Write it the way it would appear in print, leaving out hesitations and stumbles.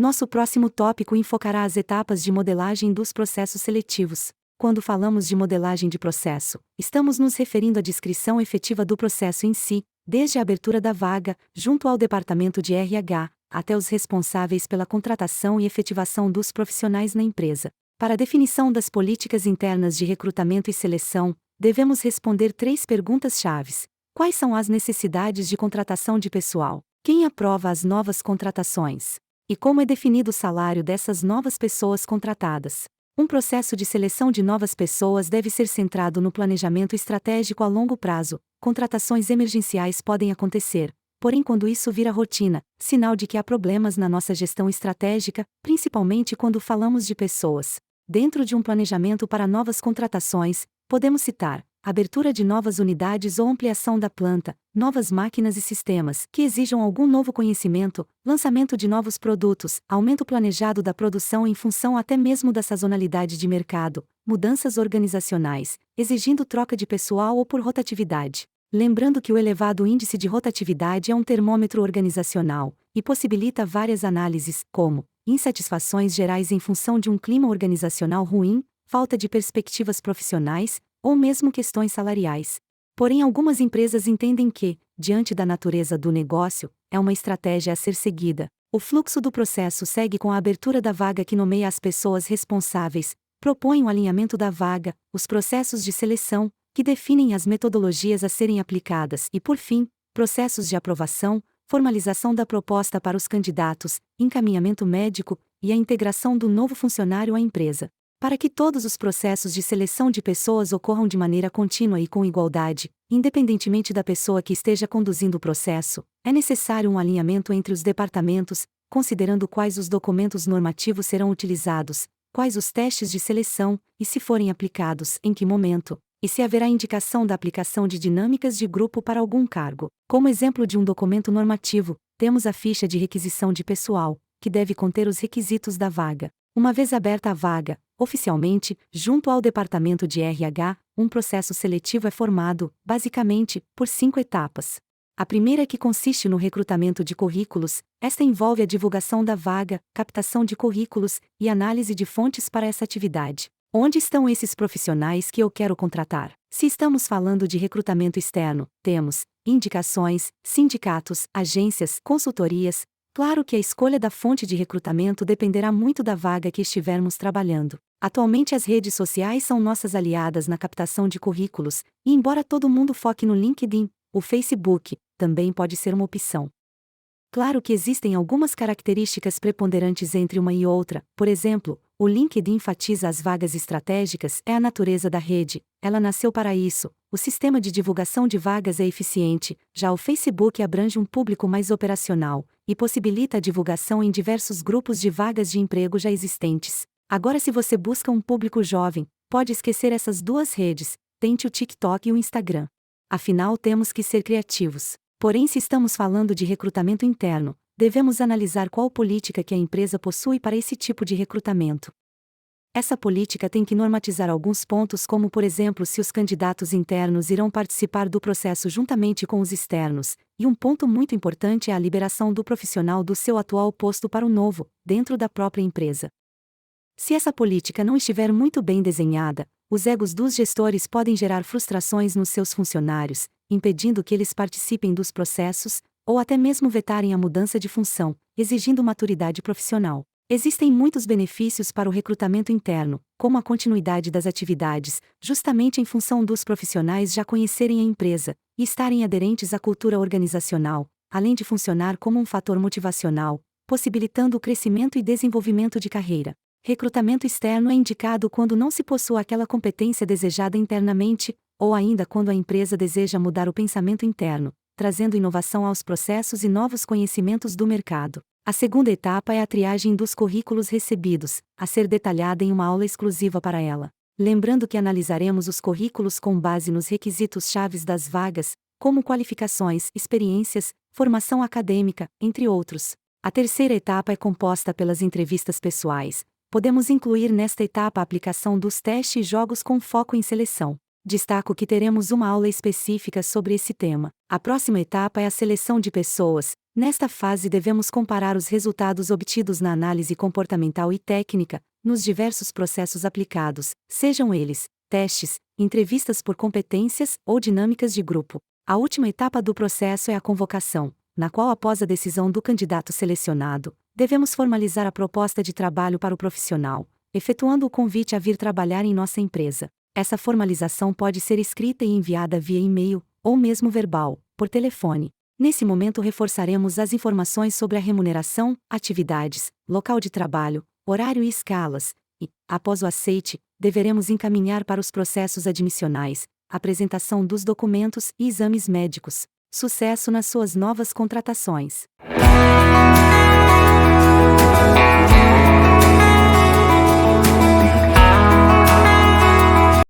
Nosso próximo tópico enfocará as etapas de modelagem dos processos seletivos. Quando falamos de modelagem de processo, estamos nos referindo à descrição efetiva do processo em si, desde a abertura da vaga, junto ao departamento de RH, até os responsáveis pela contratação e efetivação dos profissionais na empresa. Para a definição das políticas internas de recrutamento e seleção, devemos responder 3 perguntas-chave. Quais são as necessidades de contratação de pessoal? Quem aprova as novas contratações? E como é definido o salário dessas novas pessoas contratadas? Um processo de seleção de novas pessoas deve ser centrado no planejamento estratégico a longo prazo. Contratações emergenciais podem acontecer, porém, quando isso vira rotina, sinal de que há problemas na nossa gestão estratégica, principalmente quando falamos de pessoas. Dentro de um planejamento para novas contratações, podemos citar abertura de novas unidades ou ampliação da planta, novas máquinas e sistemas que exijam algum novo conhecimento, lançamento de novos produtos, aumento planejado da produção em função até mesmo da sazonalidade de mercado, mudanças organizacionais, exigindo troca de pessoal ou por rotatividade. Lembrando que o elevado índice de rotatividade é um termômetro organizacional e possibilita várias análises, como insatisfações gerais em função de um clima organizacional ruim, falta de perspectivas profissionais, ou mesmo questões salariais. Porém, algumas empresas entendem que, diante da natureza do negócio, é uma estratégia a ser seguida. O fluxo do processo segue com a abertura da vaga que nomeia as pessoas responsáveis, propõe o alinhamento da vaga, os processos de seleção, que definem as metodologias a serem aplicadas e, por fim, processos de aprovação, formalização da proposta para os candidatos, encaminhamento médico e a integração do novo funcionário à empresa. Para que todos os processos de seleção de pessoas ocorram de maneira contínua e com igualdade, independentemente da pessoa que esteja conduzindo o processo, é necessário um alinhamento entre os departamentos, considerando quais os documentos normativos serão utilizados, quais os testes de seleção, e se forem aplicados, em que momento, e se haverá indicação da aplicação de dinâmicas de grupo para algum cargo. Como exemplo de um documento normativo, temos a ficha de requisição de pessoal, que deve conter os requisitos da vaga. Uma vez aberta a vaga, oficialmente, junto ao departamento de RH, um processo seletivo é formado, basicamente, por 5 etapas. A primeira, que consiste no recrutamento de currículos, esta envolve a divulgação da vaga, captação de currículos e análise de fontes para essa atividade. Onde estão esses profissionais que eu quero contratar? Se estamos falando de recrutamento externo, temos indicações, sindicatos, agências, consultorias. Claro que a escolha da fonte de recrutamento dependerá muito da vaga que estivermos trabalhando. Atualmente as redes sociais são nossas aliadas na captação de currículos, e embora todo mundo foque no LinkedIn, o Facebook também pode ser uma opção. Claro que existem algumas características preponderantes entre uma e outra, por exemplo, o LinkedIn enfatiza as vagas estratégicas, é a natureza da rede, ela nasceu para isso, o sistema de divulgação de vagas é eficiente, já o Facebook abrange um público mais operacional, e possibilita a divulgação em diversos grupos de vagas de emprego já existentes. Agora, se você busca um público jovem, pode esquecer essas 2 redes, tente o TikTok e o Instagram. Afinal, temos que ser criativos. Porém, se estamos falando de recrutamento interno, devemos analisar qual política que a empresa possui para esse tipo de recrutamento. Essa política tem que normatizar alguns pontos, como, por exemplo, se os candidatos internos irão participar do processo juntamente com os externos, e um ponto muito importante é a liberação do profissional do seu atual posto para o novo, dentro da própria empresa. Se essa política não estiver muito bem desenhada, os egos dos gestores podem gerar frustrações nos seus funcionários, impedindo que eles participem dos processos, ou até mesmo vetarem a mudança de função, exigindo maturidade profissional. Existem muitos benefícios para o recrutamento interno, como a continuidade das atividades, justamente em função dos profissionais já conhecerem a empresa e estarem aderentes à cultura organizacional, além de funcionar como um fator motivacional, possibilitando o crescimento e desenvolvimento de carreira. Recrutamento externo é indicado quando não se possui aquela competência desejada internamente, ou ainda quando a empresa deseja mudar o pensamento interno, trazendo inovação aos processos e novos conhecimentos do mercado. A segunda etapa é a triagem dos currículos recebidos, a ser detalhada em uma aula exclusiva para ela. Lembrando que analisaremos os currículos com base nos requisitos chaves das vagas, como qualificações, experiências, formação acadêmica, entre outros. A terceira etapa é composta pelas entrevistas pessoais. Podemos incluir nesta etapa a aplicação dos testes e jogos com foco em seleção. Destaco que teremos uma aula específica sobre esse tema. A próxima etapa é a seleção de pessoas, Nesta fase devemos comparar os resultados obtidos na análise comportamental e técnica, nos diversos processos aplicados, sejam eles testes, entrevistas por competências ou dinâmicas de grupo. A última etapa do processo é a convocação, na qual, após a decisão do candidato selecionado, devemos formalizar a proposta de trabalho para o profissional, efetuando o convite a vir trabalhar em nossa empresa. Essa formalização pode ser escrita e enviada via e-mail, ou mesmo verbal, por telefone. Nesse momento reforçaremos as informações sobre a remuneração, atividades, local de trabalho, horário e escalas, e, após o aceite, deveremos encaminhar para os processos admissionais, apresentação dos documentos e exames médicos. Sucesso nas suas novas contratações!